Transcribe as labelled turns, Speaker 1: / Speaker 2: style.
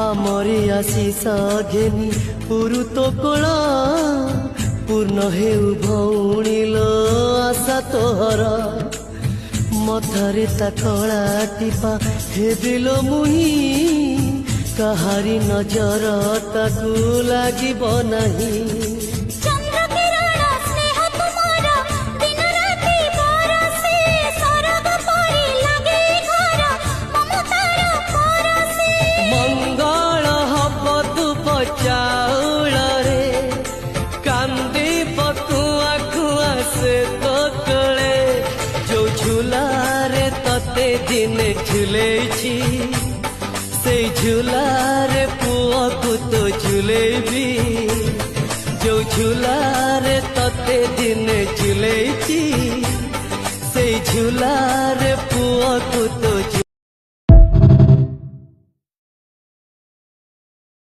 Speaker 1: ଆମରି ଆଶିଷ ଘେନି ପୁରୁତ କୋଳ ପୂର୍ଣ୍ଣ ହେଉ ଭଉଣୀଲ ଆଶା ତୋହର ମଥାରେ ତା କଳା ଟିପା ହେବିଲ ମୁହିଁ କାହାରି ନଜର ତାକୁ ଲାଗିବ ନାହିଁ। ମଙ୍ଗଳ ହବ ଧୂପ ଚାଉଳରେ କାନ୍ଦିବ କୁଆ କୁଆ ସେ ତଳେ ଯୋଉ ଝୁଲାରେ ତତେ ଦିନେ ଝୁଲେଇଛି ସେଇ ଝୁଲାରେ ପୁଅକୁ ତ ଝୁଲେଇବି। ଯୋଉ ଝୁଲାରେ ତତେ ଦିନେ ଝୁଲେଇଛି ସେଇ ଝୁଲାରେ ପୁଅକୁ